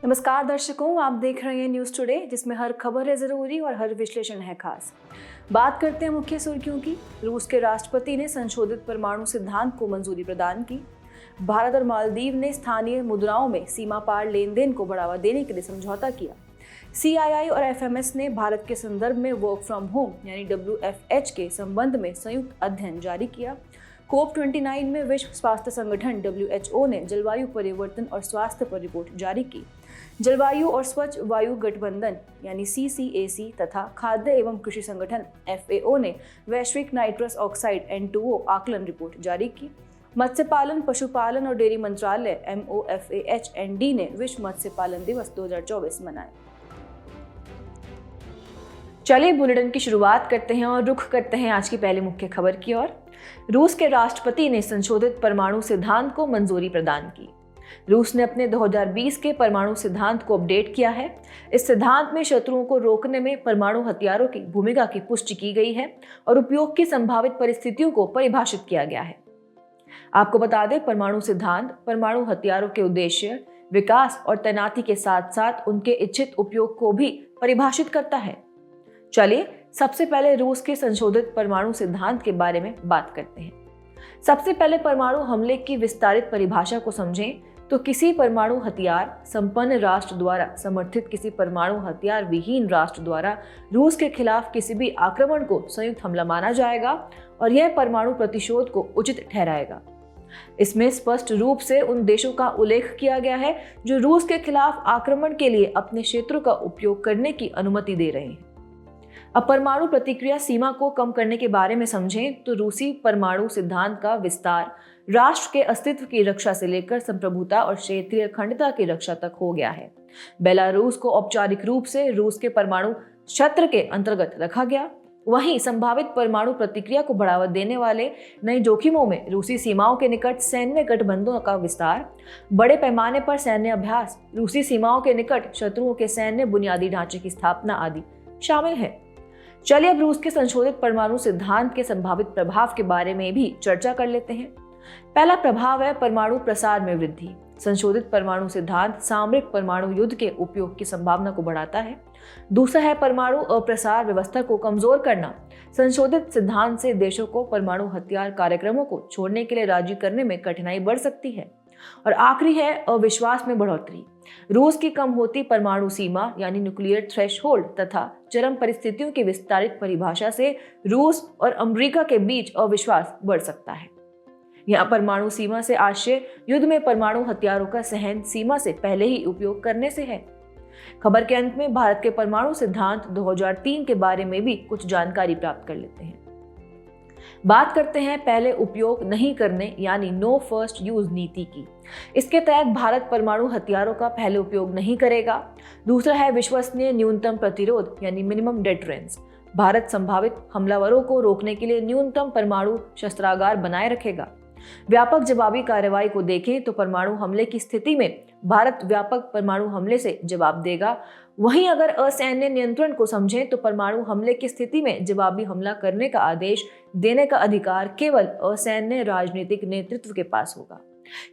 नमस्कार दर्शकों, आप देख रहे हैं न्यूज़ टुडे, जिसमें हर खबर है ज़रूरी और हर विश्लेषण है खास। बात करते हैं मुख्य सुर्खियों की। रूस के राष्ट्रपति ने संशोधित परमाणु सिद्धांत को मंजूरी प्रदान की। भारत और मालदीव ने स्थानीय मुद्राओं में सीमा पार लेन देन को बढ़ावा देने के लिए समझौता किया। CII और FMS ने भारत के संदर्भ में वर्क फ्रॉम होम यानी WFH के संबंध में संयुक्त अध्ययन जारी किया। COP29 में विश्व स्वास्थ्य संगठन WHO ने जलवायु परिवर्तन और स्वास्थ्य पर रिपोर्ट जारी की। जलवायु और स्वच्छ वायु गठबंधन यानी CCAC तथा खाद्य एवं कृषि संगठन FAO ने वैश्विक नाइट्रस ऑक्साइड N2O आकलन रिपोर्ट जारी की। मत्स्य पालन, पशुपालन और डेयरी मंत्रालय MOFAHND ने विश्व मत्स्य पालन दिवस 2024 मनाया। चलिए बुलेटिन की शुरुआत करते हैं और रुख करते हैं आज की पहली मुख्य खबर की ओर। रूस के राष्ट्रपति ने संशोधित परमाणु सिद्धांत को मंजूरी प्रदान की। रूस ने अपने 2020 के परमाणु सिद्धांत को अपडेट किया है। इस सिद्धांत में शत्रुओं को रोकने में परमाणु हथियारों की भूमिका की पुष्टि की गई है और उपयोग की संभावित परिस्थितियों को परिभाषित किया गया है। आपको बता दें, परमाणु सिद्धांत परमाणु हथियारों के उद्देश्य, विकास और तैनाती के साथ साथ उनके इच्छित उपयोग को भी परिभाषित करता है। चलिए सबसे पहले रूस के संशोधित परमाणु सिद्धांत के बारे में बात करते हैं। सबसे पहले परमाणु हमले की विस्तारित परिभाषा को समझें तो किसी परमाणु हथियार संपन्न राष्ट्र द्वारा समर्थित किसी परमाणु हथियार विहीन राष्ट्र द्वारा रूस के खिलाफ किसी भी आक्रमण को संयुक्त हमला माना जाएगा और यह परमाणु प्रतिशोध को उचित ठहराएगा। इसमें स्पष्ट रूप से उन देशों का उल्लेख किया गया है जो रूस के खिलाफ आक्रमण के लिए अपने क्षेत्रों का उपयोग करने की अनुमति दे रहे हैं। अब परमाणु प्रतिक्रिया सीमा को कम करने के बारे में समझें तो रूसी परमाणु सिद्धांत का विस्तार राष्ट्र के अस्तित्व की रक्षा से लेकर संप्रभुता और क्षेत्रीय अखंडता की रक्षा तक हो गया है। बेलारूस को औपचारिक रूप से रूस के परमाणु क्षेत्र के अंतर्गत रखा गया। वहीं संभावित परमाणु प्रतिक्रिया को बढ़ावा देने वाले नए जोखिमों में रूसी सीमाओं के निकट सैन्य गठबंधनों का विस्तार, बड़े पैमाने पर सैन्य अभ्यास, रूसी सीमाओं के निकट शत्रुओं के सैन्य बुनियादी ढांचे की स्थापना आदि शामिल है। चलिए अब रूस के संशोधित परमाणु सिद्धांत के संभावित प्रभाव के बारे में भी चर्चा कर लेते हैं। पहला प्रभाव है परमाणु प्रसार में वृद्धि। संशोधित परमाणु सिद्धांत सामरिक परमाणु युद्ध के उपयोग की संभावना को बढ़ाता है। दूसरा है परमाणु अप्रसार व्यवस्था को कमजोर करना। संशोधित सिद्धांत से देशों को परमाणु हथियार कार्यक्रमों को छोड़ने के लिए राजी करने में कठिनाई बढ़ सकती है। और आखिरी है अविश्वास में बढ़ोतरी। रूस की कम होती परमाणु सीमा यानी न्यूक्लियर थ्रेशहोल्ड तथा चरम परिस्थितियों की विस्तारित परिभाषा से रूस और अमेरिका के बीच अविश्वास बढ़ सकता है। यहाँ परमाणु सीमा से आशय युद्ध में परमाणु हथियारों का सहन सीमा से पहले ही उपयोग करने से है। खबर के अंत में भारत के परमाणु सिद्धांत 2003 के बारे में भी कुछ जानकारी प्राप्त कर लेते हैं। बात करते हैं पहले उपयोग नहीं करने यानी नो फर्स्ट यूज नीति की। इसके तहत भारत परमाणु हथियारों का पहले उपयोग नहीं करेगा। दूसरा है विश्वसनीय न्यूनतम प्रतिरोध यानी मिनिमम डेटरेंस। भारत संभावित हमलावरों को रोकने के लिए न्यूनतम परमाणु शस्त्रागार बनाए रखेगा। व्यापक जवाबी कार्रवाई को देखें तो परमाणु हमले की स्थिति में भारत व्यापक परमाणु हमले से जवाब देगा। वहीं अगर असैन्य नियंत्रण को समझें तो परमाणु हमले की स्थिति में जवाबी हमला करने का आदेश देने का अधिकार केवल असैन्य राजनीतिक नेतृत्व के पास होगा।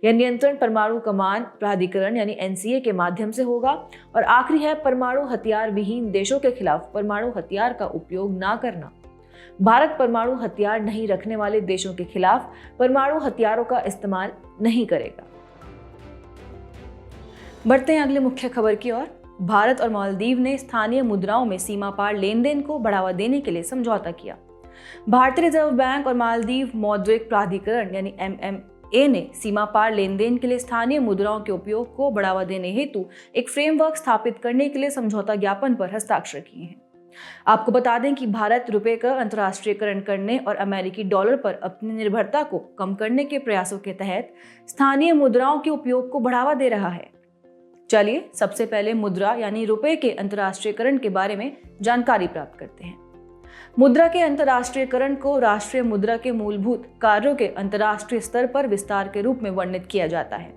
यह नियंत्रण परमाणु कमान प्राधिकरण यानी NCA के माध्यम से होगा। और आखिरी है परमाणु हथियार विहीन देशों के खिलाफ परमाणु हथियार का उपयोग ना करना। भारत परमाणु हथियार नहीं रखने वाले देशों के खिलाफ परमाणु हथियारों का इस्तेमाल नहीं करेगा। बढ़ते हैं अगले मुख्य खबर की ओर। भारत और मालदीव ने स्थानीय मुद्राओं में सीमा पार लेन देन को बढ़ावा देने के लिए समझौता किया। भारतीय रिजर्व बैंक और मालदीव मौद्रिक प्राधिकरण यानी MMA ने सीमा पार लेन देन के लिए स्थानीय मुद्राओं के उपयोग को बढ़ावा देने हेतु एक फ्रेमवर्क स्थापित करने के लिए समझौता ज्ञापन पर हस्ताक्षर किए हैं। आपको बता दें कि भारत रुपए का अंतर्राष्ट्रीयकरण करने और अमेरिकी डॉलर पर अपनी निर्भरता को कम करने के प्रयासों के तहत स्थानीय मुद्राओं के उपयोग को बढ़ावा दे रहा है। चलिए सबसे पहले मुद्रा यानी रुपए के अंतर्राष्ट्रीयकरण के बारे में जानकारी प्राप्त करते हैं। मुद्रा के अंतर्राष्ट्रीयकरण को राष्ट्रीय मुद्रा के मूलभूत कार्यों के अंतर्राष्ट्रीय स्तर पर विस्तार के रूप में वर्णित किया जाता है।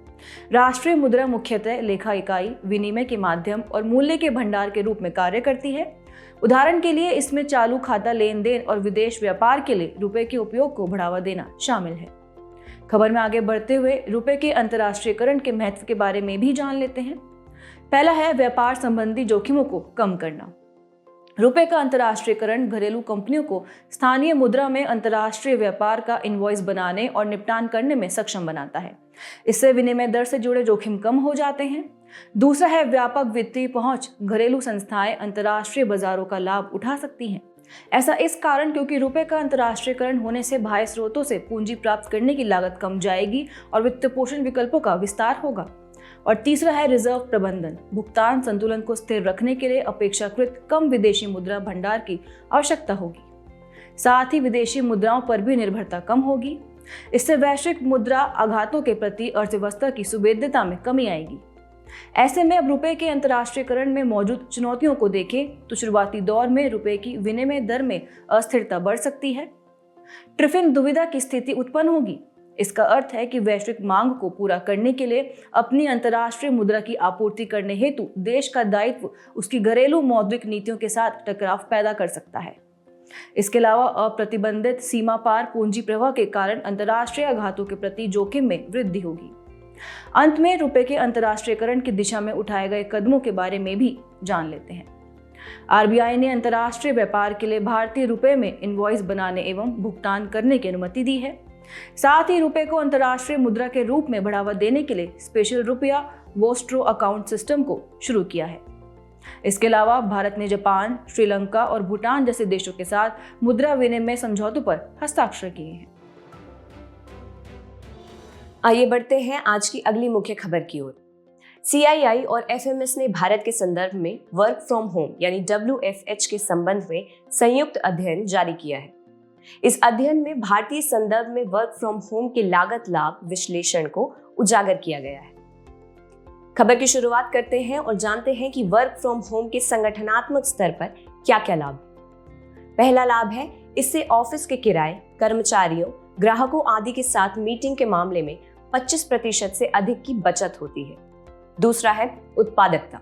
राष्ट्रीय मुद्रा मुख्यतः लेखा इकाई, विनिमय के माध्यम और मूल्य के भंडार के रूप में कार्य करती है। उदाहरण के लिए इसमें चालू खाता लेन देन और विदेश व्यापार के लिए रुपए के उपयोग को बढ़ावा देना शामिल है। खबर में आगे बढ़ते हुए रुपए के अंतर्राष्ट्रीयकरण के महत्व के बारे में भी जान लेते हैं। पहला है व्यापार संबंधी जोखिमों को कम करना। रुपए का अंतर्राष्ट्रीयकरण घरेलू कंपनियों को स्थानीय मुद्रा में अंतर्राष्ट्रीय व्यापार का इनवॉइस बनाने और निपटान करने में सक्षम बनाता है। इससे विनिमय दर से जुड़े जोखिम कम हो जाते हैं। दूसरा है व्यापक वित्तीय पहुंच। घरेलू संस्थाएं अंतर्राष्ट्रीय बाजारों का लाभ उठा सकती हैं। ऐसा इस कारण क्योंकि रुपए का अंतर्राष्ट्रीयकरण होने से बाह्य स्रोतों से पूंजी प्राप्त करने की लागत कम जाएगी और वित्त पोषण विकल्पों का विस्तार होगा। और तीसरा है रिजर्व प्रबंधन। भुगतान संतुलन को स्थिर रखने के लिए अपेक्षाकृत कम विदेशी मुद्रा भंडार की आवश्यकता होगी। साथ ही विदेशी मुद्राओं पर भी निर्भरता कम होगी। इससे वैश्विक मुद्रा आघातों के प्रति अर्थव्यवस्था की सुवेद्यता में कमी आएगी। ऐसे में अब रुपए के अंतर्राष्ट्रीयकरण में मौजूद चुनौतियों को देखें तो शुरुआती दौर में रुपए की विनिमय दर में अस्थिरता बढ़ सकती है। ट्रिफिन दुविधा की स्थिति उत्पन्न होगी। इसका अर्थ है कि वैश्विक मांग को पूरा करने के लिए अपनी अंतर्राष्ट्रीय मुद्रा की आपूर्ति करने हेतु देश का दायित्व उसकी घरेलू मौद्रिक नीतियों के साथ टकराव पैदा कर सकता है। इसके अलावा अप्रतिबंधित सीमा पार पूंजी प्रवाह के कारण अंतर्राष्ट्रीय आघातों के प्रति जोखिम में वृद्धि होगी। अंत में रुपए के अंतर्राष्ट्रीयकरण की दिशा में उठाए गए कदमों के बारे में भी जान लेते हैं। आरबीआई ने अंतर्राष्ट्रीय व्यापार के लिए भारतीय रुपए में इनवॉइस बनाने एवं भुगतान करने की अनुमति दी है। साथ ही रुपए को अंतर्राष्ट्रीय मुद्रा के रूप में बढ़ावा देने के लिए स्पेशल रुपया वोस्ट्रो अकाउंट सिस्टम को शुरू किया है। इसके अलावा भारत ने जापान, श्रीलंका और भूटान जैसे देशों के साथ मुद्रा विनिमय समझौतों पर हस्ताक्षर किए हैं। आइए बढ़ते हैं आज की अगली मुख्य खबर की ओर। CII और FMS ने भारत के संदर्भ में वर्क फ्रॉम होम यानी WFH के संबंध में संयुक्त अध्ययन जारी किया है। इस अध्ययन में भारतीय संदर्भ में वर्क फ्रॉम होम के लागत लाभ विश्लेषण को उजागर किया गया है। खबर की शुरुआत करते हैं और जानते हैं कि वर्क फ्रॉम होम के संगठनात्मक स्तर पर क्या क्या लाभ। पहला लाभ है इससे ऑफिस के किराए, कर्मचारियों, ग्राहकों आदि के साथ मीटिंग के मामले में 25% से अधिक की बचत होती है। दूसरा है उत्पादकता।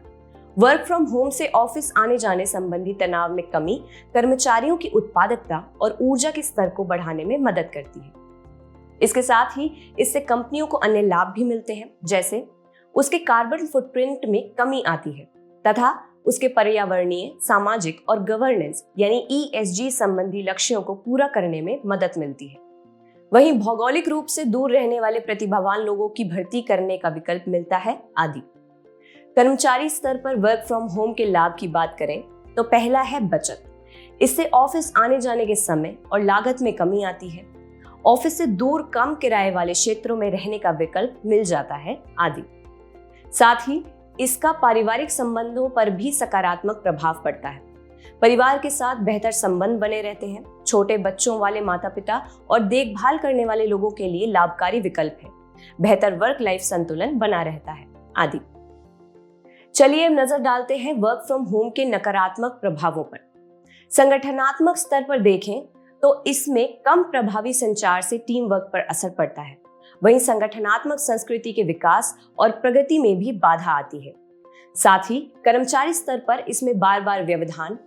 वर्क फ्रॉम होम से ऑफिस आने जाने संबंधी तनाव में कमी कर्मचारियों की उत्पादकता और ऊर्जा के स्तर को बढ़ाने में मदद करती है। इसके साथ ही इससे कंपनियों को अन्य लाभ भी मिलते हैं, जैसे उसके कार्बन फुटप्रिंट में कमी आती है तथा उसके पर्यावरणीय, सामाजिक और गवर्नेंस यानी ESG संबंधी लक्ष्यों को पूरा करने में मदद मिलती है। वहीं भौगोलिक रूप से दूर रहने वाले प्रतिभावान लोगों की भर्ती करने का विकल्प मिलता है आदि। कर्मचारी स्तर पर वर्क फ्रॉम होम के लाभ की बात करें तो पहला है बचत। इससे ऑफिस आने जाने के समय और लागत में कमी आती है। ऑफिस से दूर कम किराए वाले क्षेत्रों में रहने का विकल्प मिल जाता है आदि। साथ ही इसका पारिवारिक संबंधों पर भी सकारात्मक प्रभाव पड़ता है। परिवार के साथ बेहतर संबंध बने रहते हैं। छोटे बच्चों वाले माता पिता और देखभाल करने वाले लोगों के लिए लाभकारी विकल्प है। बेहतर वर्क लाइफ संतुलन बना रहता है आदि। चलिए अब नजर डालते हैं वर्क फ्रॉम होम के नकारात्मक प्रभावों पर। संगठनात्मक स्तर पर देखें तो इसमें कम प्रभावी संचार से टीम वर्क पर असर पड़ता है। वहीं संगठनात्मक संस्कृति के विकास और प्रगति में भी बाधा आती है। साथ ही कर्मचारी स्तर पर इसमें बार बार व्यवधान,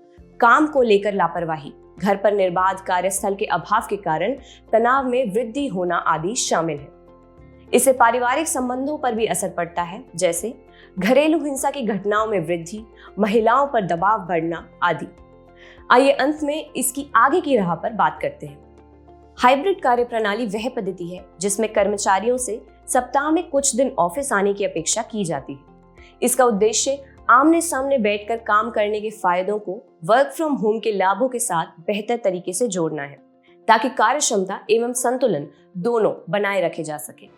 काम को लेकर लापरवाही, घर पर निर्बाध कार्यस्थल के अभाव के कारण तनाव में वृद्धि होना आदि शामिल है। इससे पारिवारिक संबंधों पर भी असर पड़ता है, जैसे घरेलू हिंसा की घटनाओं में वृद्धि, महिलाओं पर दबाव बढ़ना आदि। आइए अंत में इसकी आगे की राह पर बात करते हैं। हाइब्रिड कार्यप्रणाली वह पद्धति है जिसमें कर्मचारियों से सप्ताह में कुछ दिन ऑफिस आने की अपेक्षा की जाती है। इसका उद्देश्य आमने सामने बैठकर काम करने के फायदों को वर्क फ्रॉम होम के लाभों के साथ बेहतर तरीके से जोड़ना है, ताकि कार्य क्षमता एवं संतुलन दोनों बनाए रखे जा सके।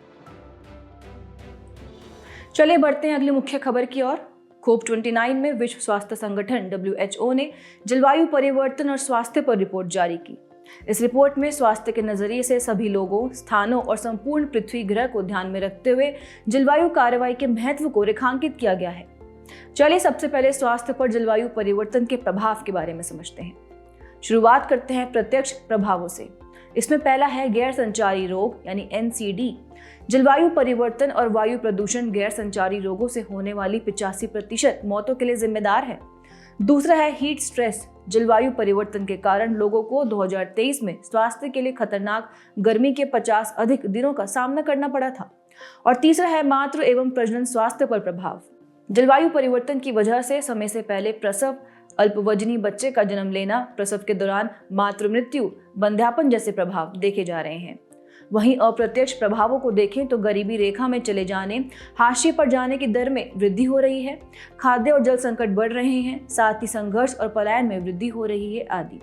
चलिए बढ़ते हैं अगली मुख्य खबर की ओर। COP29 में विश्व स्वास्थ्य संगठन WHO ने जलवायु परिवर्तन और स्वास्थ्य पर रिपोर्ट जारी की। इस रिपोर्ट में स्वास्थ्य के नजरिए से सभी लोगों, स्थानों और संपूर्ण पृथ्वी ग्रह को ध्यान में रखते हुए जलवायु कार्रवाई के महत्व को रेखांकित किया गया है। चलिए सबसे पहले स्वास्थ्य पर जलवायु परिवर्तन के प्रभाव के बारे में समझते हैं। शुरुआत करते हैं प्रत्यक्ष प्रभावों से। इसमें पहला है गैर संचारी रोग यानी NCD। जलवायु परिवर्तन और वायु प्रदूषण गैर संचारी रोगों से होने वाली 85% मौतों के लिए जिम्मेदार है। दूसरा है हीट स्ट्रेस। जलवायु परिवर्तन के कारण लोगों को 2023 में स्वास्थ्य के लिए खतरनाक गर्मी के 50 अधिक दिनों का सामना करना पड़ा था। और तीसरा है मातृ एवं प्रजनन स्वास्थ्य पर प्रभाव। जलवायु परिवर्तन की वजह से समय से पहले प्रसव, अल्पवजनी बच्चे का जन्म लेना, प्रसव के दौरान मातृ मृत्यु, वंध्यापन जैसे प्रभाव देखे जा रहे हैं। वहीं अप्रत्यक्ष प्रभावों को देखें तो गरीबी रेखा में चले जाने, हाशिए पर जाने की दर में वृद्धि हो रही है, खाद्य और जल संकट बढ़ रहे हैं, साथ ही संघर्ष और पलायन में वृद्धि हो रही है आदि।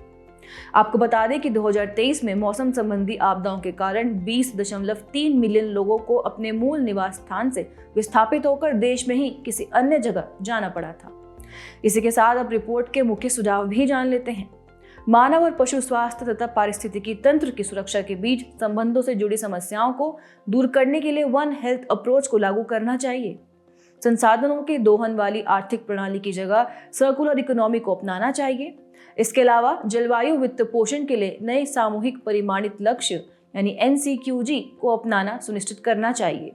आपको बता दें कि 2023 में मौसम संबंधी आपदाओं के कारण 20.3 मिलियन लोगों को अपने मूल निवास स्थान से विस्थापित होकर देश में ही किसी अन्य जगह जाना पड़ा था। इसी के साथ अब रिपोर्ट के मुख्य सुझाव भी जान लेते हैं। मानव और पशु स्वास्थ्य तथा पारिस्थितिकी तंत्र की सुरक्षा के बीच संबंधों से जुड़ी समस्याओं को दूर करने के लिए वन हेल्थ अप्रोच को लागू करना चाहिए। संसाधनों के दोहन वाली आर्थिक प्रणाली की जगह सर्कुलर इकोनॉमी को अपनाना चाहिए। इसके अलावा जलवायु वित्त पोषण के लिए नए सामूहिक परिमाणित लक्ष्य यानी NCQG को अपनाना सुनिश्चित करना चाहिए।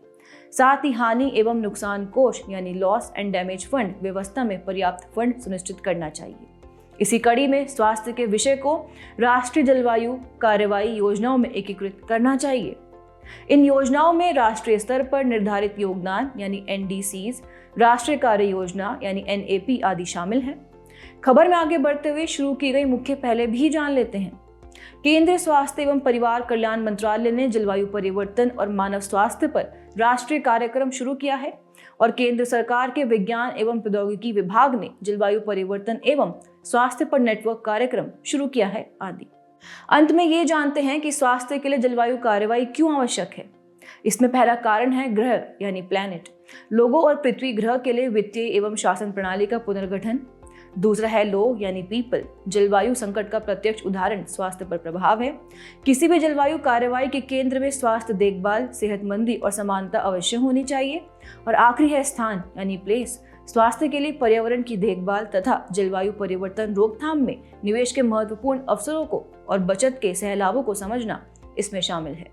साथ ही हानि एवं नुकसान कोष यानी लॉस एंड डैमेज फंड व्यवस्था में पर्याप्त फंड सुनिश्चित करना चाहिए। इसी कड़ी में स्वास्थ्य के विषय को राष्ट्रीय जलवायु कार्रवाई योजनाओं में एकीकृत करना चाहिए। इन योजनाओं में राष्ट्रीय स्तर पर निर्धारित योगदान यानी NDCs, राष्ट्रीय कार्य योजना यानी NAP आदि शामिल हैं। खबर में आगे बढ़ते हुए शुरू की गई मुख्य पहले भी जान लेते हैं। केंद्रीय स्वास्थ्य एवं परिवार कल्याण मंत्रालय ने जलवायु परिवर्तन और मानव स्वास्थ्य पर राष्ट्रीय कार्यक्रम शुरू किया है और केंद्र सरकार के विज्ञान एवं प्रौद्योगिकी विभाग ने जलवायु परिवर्तन एवं स्वास्थ्य पर नेटवर्क कार्यक्रम शुरू किया है आदि। अंत में ये जानते हैं कि स्वास्थ्य के लिए जलवायु कार्रवाई क्यों आवश्यक है। इसमें पहला कारण है ग्रह यानी प्लैनेट, लोगों और पृथ्वी ग्रह के लिए वित्तीय एवं शासन प्रणाली का पुनर्गठन। दूसरा है लोग यानी पीपल, जलवायु संकट का प्रत्यक्ष उदाहरण स्वास्थ्य पर प्रभाव है। किसी भी जलवायु कार्रवाई के केंद्र में स्वास्थ्य देखभाल, सेहतमंदी और समानता अवश्य होनी चाहिए। और आखिरी है स्थान यानी प्लेस, स्वास्थ्य के लिए पर्यावरण की देखभाल तथा जलवायु परिवर्तन रोकथाम में निवेश के महत्वपूर्ण अवसरों को और बचत के सहलाभों को समझना इसमें शामिल है।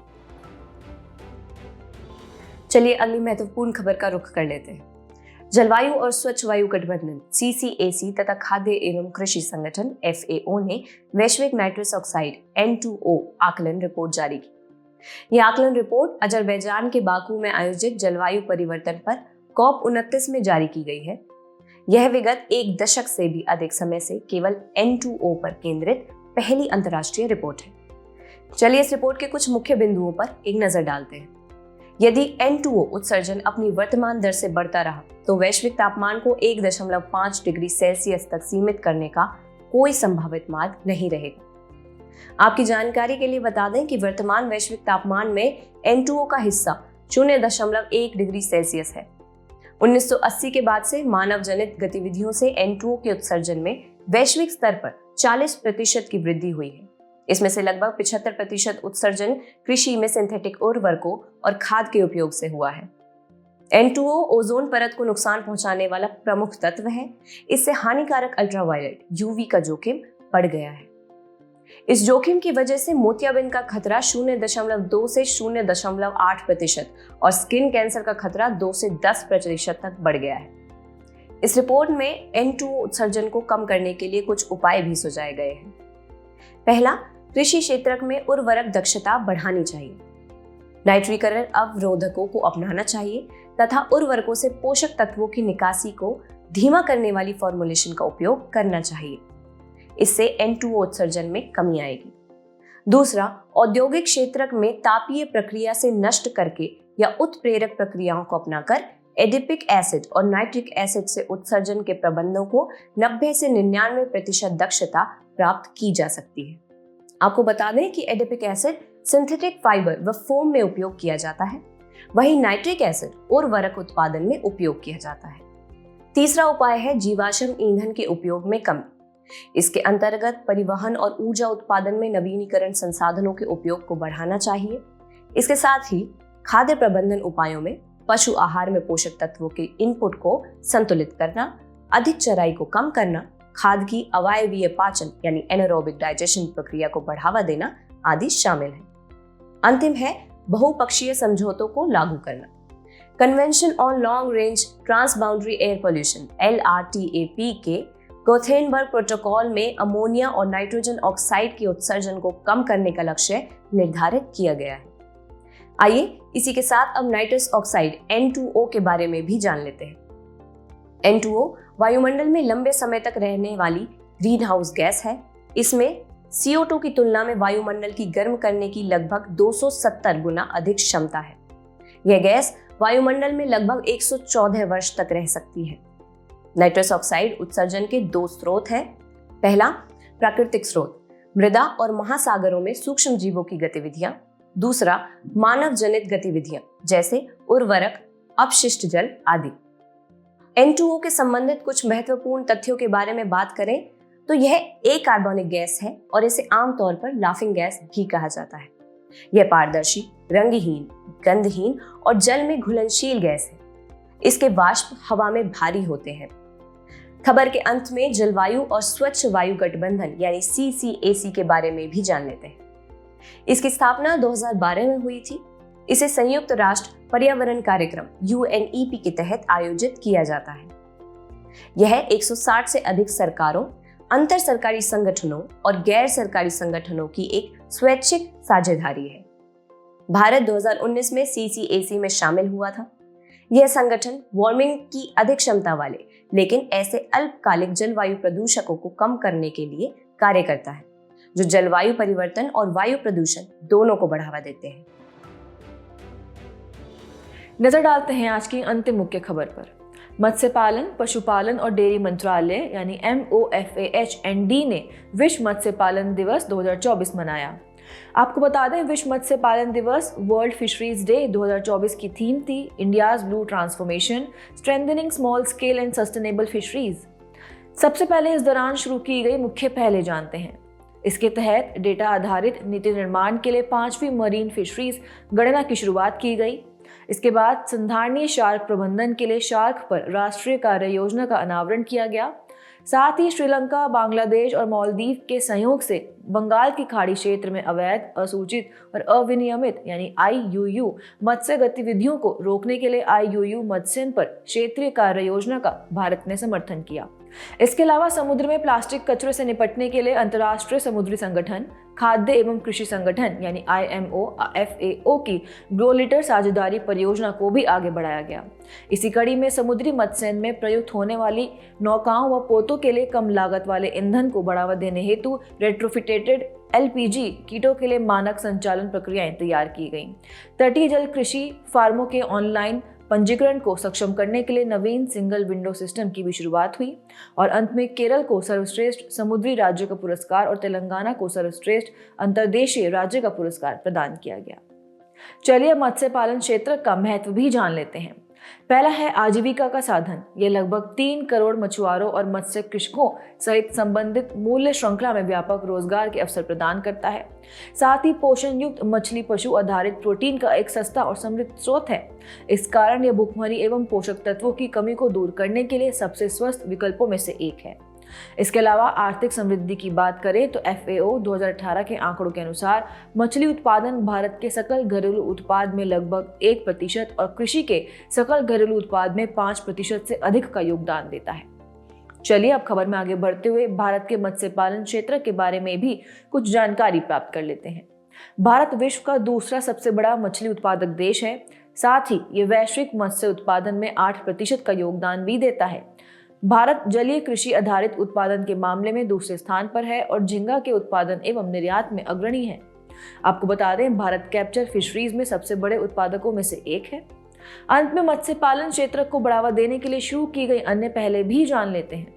चलिए अगली महत्वपूर्ण खबर का रुख कर लेते हैं। जलवायु और स्वच्छ वायु गठबंधन CCAC तथा खाद्य एवं कृषि संगठन FAO ने वैश्विक नाइट्रस ऑक्साइड N2O आकलन रिपोर्ट जारी की। यह आकलन रिपोर्ट अजरबैजान के बाकू में आयोजित जलवायु परिवर्तन पर COP29 में जारी की गई है। यह विगत एक दशक से भी अधिक समय से केवल N2O पर केंद्रित पहली अंतर्राष्ट्रीय रिपोर्ट है। चलिए इस रिपोर्ट के कुछ मुख्य बिंदुओं पर एक नजर डालते हैं। यदि N2O उत्सर्जन अपनी वर्तमान दर से बढ़ता रहा तो वैश्विक तापमान को 1.5 डिग्री सेल्सियस तक सीमित करने का कोई संभावित मार्ग नहीं रहेगा। आपकी जानकारी के लिए बता दें कि वर्तमान वैश्विक तापमान में N2O का हिस्सा 0.1 डिग्री सेल्सियस है। 1980 के बाद से मानव जनित गतिविधियों से N2O के उत्सर्जन में वैश्विक स्तर पर 40% की वृद्धि हुई है। इसमें से लगभग 75% उत्सर्जन कृषि में सिंथेटिक उर्वरकों और खाद के उपयोग से हुआ है। N2O ओजोन परत को नुकसान पहुंचाने वाला प्रमुख तत्व है। इससे हानिकारक अल्ट्रावायलेट UV का जोखिम बढ़ गया है। इस जोखिम की वजह से मोतियाबिंद का खतरा 0.2 से 0.8% और स्किन कैंसर का खतरा 2 से 10% तक बढ़ गया है। इस रिपोर्ट में N2O उत्सर्जन को कम करने के लिए कुछ उपाय भी सुझाए गए हैं। पहला, कृषि क्षेत्र में उर्वरक दक्षता बढ़ानी चाहिए। नाइट्रीकरण अवरोधकों को अपनाना चाहिए तथा उर्वरकों से पोषक तत्वों की निकासी को धीमा करने वाली फॉर्मुलेशन का उपयोग करना चाहिए। इससे N2O उत्सर्जन में कमी आएगी। दूसरा, औद्योगिक क्षेत्र में तापीय प्रक्रिया से नष्ट करके या उत्प्रेरक प्रक्रियाओं को अपनाकर एडिपिक एसिड और नाइट्रिक एसिड से उत्सर्जन के प्रबंधों को 90 से 99% दक्षता प्राप्त की जा सकती है। आपको बता दें कि एडिपिक एसिड सिंथेटिक फाइबर व फोम में उपयोग किया जाता है, वहीं नाइट्रिक एसिड उर्वरक उत्पादन में उपयोग किया जाता है। तीसरा उपाय है जीवाश्म ईंधन के उपयोग में कमी। इसके अंतर्गत परिवहन और ऊर्जा उत्पादन में नवीनीकरण संसाधनों के उपयोग को बढ़ाना चाहिए। इसके साथ ही खाद्य प्रबंधन उपायों में पशु आहार में पोषक तत्वों के इनपुट को संतुलित करना, अधिक चराई को कम करना, खाद की अवायवीय पाचन यानी एनारोबिक डाइजेशन प्रक्रिया को बढ़ावा देना आदि शामिल है। अंतिम है बहुपक्षीय समझौतों को लागू करना। Convention on long range transboundary air pollution LRTAP के गोथेनबर्ग प्रोटोकॉल में अमोनिया और नाइट्रोजन ऑक्साइड के उत्सर्जन को कम करने का लक्ष्य निर्धारित किया गया है। आइए इसी के साथ अब नाइट्रस ऑक्साइड N2O के बारे में भी जान लेते हैं। N2O वायुमंडल में लंबे समय तक रहने वाली ग्रीन हाउस गैस है। इसमें CO2 की तुलना में वायुमंडल की गर्म करने की लगभग 270 गुना अधिक क्षमता है। यह गैस वायुमंडल में लगभग 114 वर्ष तक रह सकती है। नाइट्रस ऑक्साइड उत्सर्जन के 2 स्रोत हैं। पहला, प्राकृतिक स्रोत, मृदा और महासागरों में सूक्ष्म जीवों की गतिविधियां। दूसरा, मानव जनित गतिविधियां जैसे उर्वरक, अपशिष्ट जल आदि। N2O के संबंधित कुछ महत्वपूर्ण तथ्यों के बारे में बात करें तो यह अकार्बनिक गैस है और इसे आमतौर पर लाफिंग गैस भी कहा जाता है। यह पारदर्शी, रंगहीन, गंधहीन और जल में घुलनशील गैस है। इसके वाष्प हवा में भारी होते हैं। खबर के अंत में जलवायु और स्वच्छ वायु गठबंधन यानी CCAC के बारे में भी जान लेते हैं। इसकी स्थापना 2012 में हुई थी। इसे संयुक्त राष्ट्र पर्यावरण कार्यक्रम UNEP के तहत आयोजित किया जाता है। यह 160 से अधिक सरकारों, अंतर सरकारी संगठनों और गैर सरकारी संगठनों की एक स्वैच्छिक साझेदारी है। भारत 2019 में CCAC में शामिल हुआ था। यह संगठन वार्मिंग की अधिक क्षमता वाले लेकिन ऐसे अल्पकालिक जलवायु प्रदूषकों को कम करने के लिए कार्य करता है, जो जलवायु परिवर्तन और वायु प्रदूषण दोनों को बढ़ावा देते हैं। नजर डालते हैं आज की अंतिम मुख्य खबर पर। मत्स्य पालन, पशुपालन और डेयरी मंत्रालय यानी MOFAHND ने विश्व मत्स्य पालन दिवस 2024 मनाया। आपको बता दें, विश्व मत्स्य पालन दिवस वर्ल्ड फिशरीज डे 2024 की थीम थी India's blue transformation, strengthening small scale and sustainable fisheries. सबसे पहले इस दौरान शुरू की गई मुख्य पहले जानते हैं। इसके तहत डेटा आधारित नीति निर्माण के लिए 5वीं मरीन फिशरीज गणना की शुरुआत की गई। इसके बाद संधारणीय शार्क प्रबंधन के लिए शार्क पर राष्ट्रीय कार्य योजना का अनावरण किया गया। साथ ही श्रीलंका, बांग्लादेश और मालदीव के सहयोग से बंगाल की खाड़ी क्षेत्र में अवैध, असूचित और अविनियमित यानी IUU मत्स्य गतिविधियों को रोकने के लिए IUU मत्स्यन पर क्षेत्रीय कार्य योजना का भारत ने समर्थन किया। इसके अलावा समुद्र में प्लास्टिक कचरे से निपटने के लिए अंतर्राष्ट्रीय समुद्री संगठन, खाद्य एवं कृषि संगठन यानी IMO FAO की ग्रोलिटर साझेदारी परियोजना को भी आगे बढ़ाया गया। इसी कड़ी में समुद्री मत्स्यन में प्रयुक्त होने वाली नौकाओं व पोतों के लिए कम लागत वाले ईंधन को बढ़ावा देने हेतु रेट्रोफिटेटेड LPG कीटों के लिए मानक संचालन प्रक्रियाएं तैयार की गईं। तटीय जल कृषि फार्मों के ऑनलाइन पंजीकरण को सक्षम करने के लिए नवीन सिंगल विंडो सिस्टम की भी शुरुआत हुई। और अंत में केरल को सर्वश्रेष्ठ समुद्री राज्य का पुरस्कार और तेलंगाना को सर्वश्रेष्ठ अंतर्देशीय राज्य का पुरस्कार प्रदान किया गया। चलिए मत्स्य पालन क्षेत्र का महत्व भी जान लेते हैं। पहला है आजीविका का साधन। ये लगभग 3 करोड़ मछुआरों और मत्स्य कृषकों सहित संबंधित मूल्य श्रृंखला में व्यापक रोजगार के अवसर प्रदान करता है। साथ ही पोषण युक्त मछली पशु आधारित प्रोटीन का एक सस्ता और समृद्ध स्रोत है। इस कारण यह भुखमरी एवं पोषक तत्वों की कमी को दूर करने के लिए सबसे स्वस्थ विकल्पों में से एक है। इसके अलावा आर्थिक समृद्धि की बात करें तो FAO 2018 के आंकड़ों के अनुसार मछली उत्पादन भारत के सकल घरेलू उत्पाद में लगभग 1% और कृषि के सकल घरेलू उत्पाद में 5% से अधिक का योगदान देता है। चलिए अब खबर में आगे बढ़ते हुए भारत के मत्स्य पालन क्षेत्र के बारे में भी कुछ जानकारी प्राप्त कर लेते हैं। भारत विश्व का दूसरा सबसे बड़ा मछली उत्पादक देश है। साथ ही ये वैश्विक मत्स्य उत्पादन में 8% का योगदान भी देता है। भारत जलीय कृषि आधारित उत्पादन के मामले में दूसरे स्थान पर है और झींगा के उत्पादन एवं निर्यात में अग्रणी है। आपको बता दें, भारत कैप्चर फिशरीज में सबसे बड़े उत्पादकों में से एक है। अंत में मत्स्य पालन क्षेत्र को बढ़ावा देने के लिए शुरू की गई अन्य पहलें भी जान लेते हैं।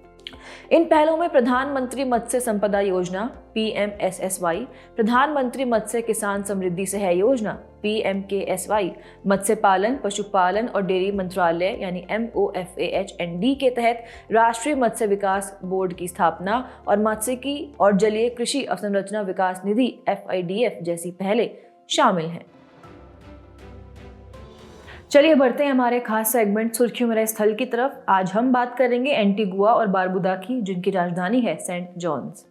इन पहलों में प्रधानमंत्री मत्स्य संपदा योजना PMSSY, प्रधानमंत्री मत्स्य किसान समृद्धि सहाय योजना PMKSY, मत्स्य पालन, पशुपालन और डेयरी मंत्रालय यानी MOFAHND के तहत राष्ट्रीय मत्स्य विकास बोर्ड की स्थापना और मत्स्यिकी और जलीय कृषि अवसंरचना विकास निधि FIDF जैसी पहलें शामिल हैं। चलिए बढ़ते हैं हमारे खास सेगमेंट सुर्खियों में रहे स्थल की तरफ। आज हम बात करेंगे एंटीगुआ और बारबुदा की, जिनकी राजधानी है सेंट जॉन्स।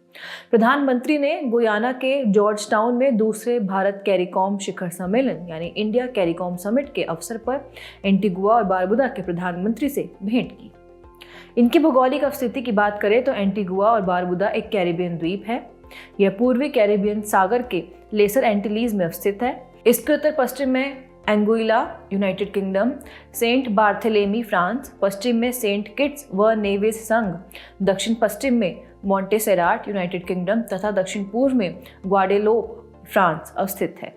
प्रधानमंत्री ने गुयाना के जॉर्ज टाउन में दूसरे भारत कैरिकॉम शिखर सम्मेलन यानी इंडिया कैरिकॉम समिट के अवसर पर एंटीगुआ और बारबुदा के प्रधानमंत्री से भेंट की। इनकी भौगोलिक स्थिति की बात करें तो एंटीगुआ और बारबुदा एक कैरिबियन द्वीप है। यह पूर्वी कैरिबियन सागर के लेसर एंटिलीज में स्थित है। इसके उत्तर पश्चिम में Anguilla United Kingdom, Saint Barthelemy France, पश्चिम में सेंट किट्स व नेविस संघ, दक्षिण पश्चिम में मोंटेसेराट यूनाइटेड किंगडम तथा दक्षिण पूर्व में ग्वाडेलोप फ्रांस अवस्थित है।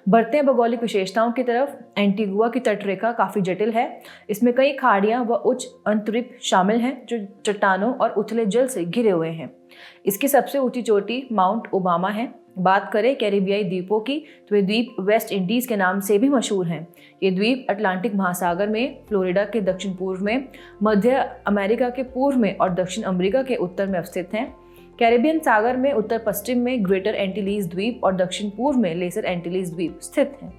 बढ़ते हैं भौगोलिक विशेषताओं की तरफ। एंटीगुआ की तटरेखा काफ़ी जटिल है। इसमें कई खाड़ियाँ व उच्च अंतरिक्ष शामिल हैं जो चट्टानों और उथले जल से घिरे हुए हैं। इसकी सबसे ऊंची चोटी माउंट ओबामा है। बात करें कैरिबियाई द्वीपों की तो ये द्वीप वेस्ट इंडीज़ के नाम से भी मशहूर हैं। ये द्वीप अटलांटिक महासागर में, फ्लोरिडा के दक्षिण पूर्व में, मध्य अमेरिका के पूर्व में और दक्षिण अमेरिका के उत्तर में अवस्थित हैं। कैरिबियन सागर में उत्तर पश्चिम में ग्रेटर एंटीलीज द्वीप और दक्षिण पूर्व में लेसर एंटीलीज द्वीप स्थित हैं।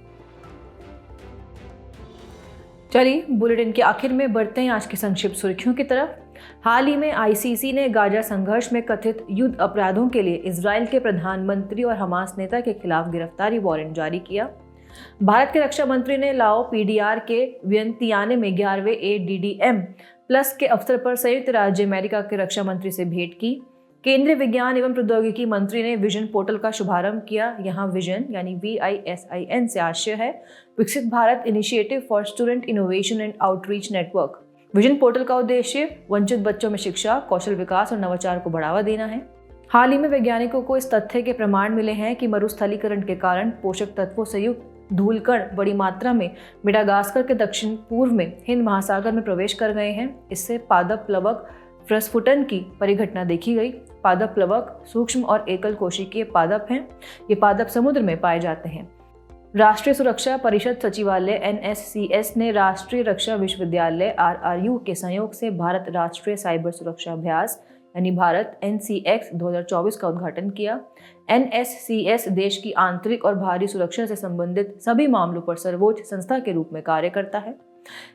चलिए बुलेटिन के आखिर में बढ़ते हैं आज की संक्षिप्त सुर्खियों की तरफ। हाल ही में आईसीसी ने गाजा संघर्ष में कथित युद्ध अपराधों के लिए इजराइल के प्रधानमंत्री और हमास नेता के खिलाफ गिरफ्तारी वारंट जारी किया। भारत के रक्षा मंत्री ने लाओ पीडीआर के वियंतियाने में 11वें ADDM प्लस के अवसर पर संयुक्त राज्य अमेरिका के रक्षा मंत्री से भेंट की। केंद्रीय विज्ञान एवं प्रौद्योगिकी मंत्री ने विजन पोर्टल का शुभारंभ किया। यहाँ विजन यानी VISIN से आशय है विकसित Bharat initiative for student innovation and outreach network. Vision portal का उद्देश्य वंचित बच्चों में शिक्षा, कौशल विकास और नवाचार को बढ़ावा देना है। हाल ही में वैज्ञानिकों को इस तथ्य के प्रमाण मिले हैं कि मरुस्थलीकरण के कारण पोषक तत्वों से युक्त धूलकण बड़ी मात्रा में मेडागास्कर के दक्षिण पूर्व में हिंद महासागर में प्रवेश कर गए हैं। इससे पादप प्लवक प्रस्फुटन की परिघटना देखी गई। पादप प्लवक सूक्ष्म और एकल कोशिकीय पादप हैं। ये पादप समुद्र में पाए जाते हैं। राष्ट्रीय सुरक्षा परिषद सचिवालय NSCS ने राष्ट्रीय रक्षा विश्वविद्यालय RRU के सहयोग से भारत राष्ट्रीय साइबर सुरक्षा अभ्यास यानी भारत NCX 2024 का उद्घाटन किया। NSCS देश की आंतरिक और बाहरी सुरक्षा से संबंधित सभी मामलों पर सर्वोच्च संस्था के रूप में कार्य करता है।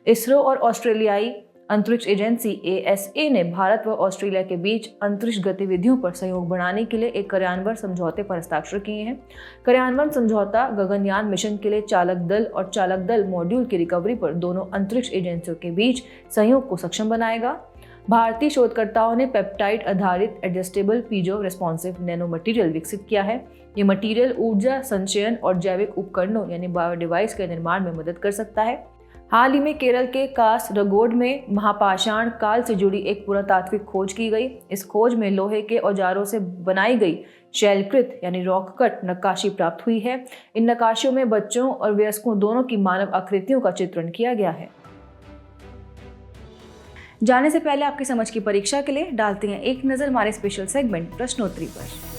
इसरो और ऑस्ट्रेलियाई अंतरिक्ष एजेंसी ASA ने भारत व ऑस्ट्रेलिया के बीच अंतरिक्ष गतिविधियों पर सहयोग बढ़ाने के लिए एक कार्यान्वयन समझौते पर हस्ताक्षर किए हैं। कार्यान्वयन समझौता गगनयान मिशन के लिए चालक दल और चालक दल मॉड्यूल की रिकवरी पर दोनों अंतरिक्ष एजेंसियों के बीच सहयोग को सक्षम बनाएगा। भारतीय शोधकर्ताओं ने पेप्टाइड आधारित adjustable piezo responsive nano material विकसित किया है। ये मटीरियल ऊर्जा संचयन और जैविक उपकरणों यानी बायो डिवाइस के निर्माण में मदद कर सकता है। हाल ही में केरल के कासरगोड में महापाषाण काल से जुड़ी एक पुरातात्विक खोज की गई। इस खोज में लोहे के औजारों से बनाई गई शैलकृत यानी रॉक कट नक्काशी प्राप्त हुई है। इन नक्काशियों में बच्चों और वयस्कों दोनों की मानव आकृतियों का चित्रण किया गया है। जाने से पहले आपकी समझ की परीक्षा के लिए डालते हैं एक नज़र हमारे स्पेशल सेगमेंट प्रश्नोत्तरी पर।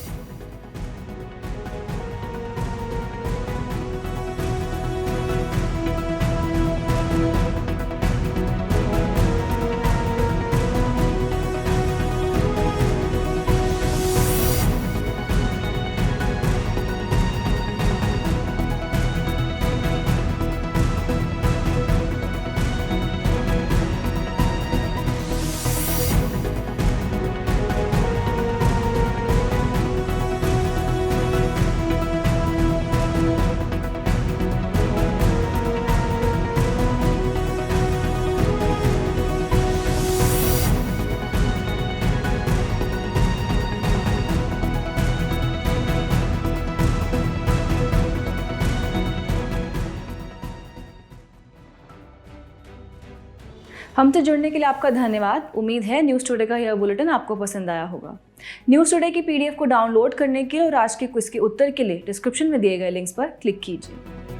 हमसे जुड़ने के लिए आपका धन्यवाद। उम्मीद है न्यूज़ टुडे का यह बुलेटिन आपको पसंद आया होगा। न्यूज़ टुडे की PDF को डाउनलोड करने के लिए और आज के क्विज के उत्तर के लिए डिस्क्रिप्शन में दिए गए लिंक्स पर क्लिक कीजिए।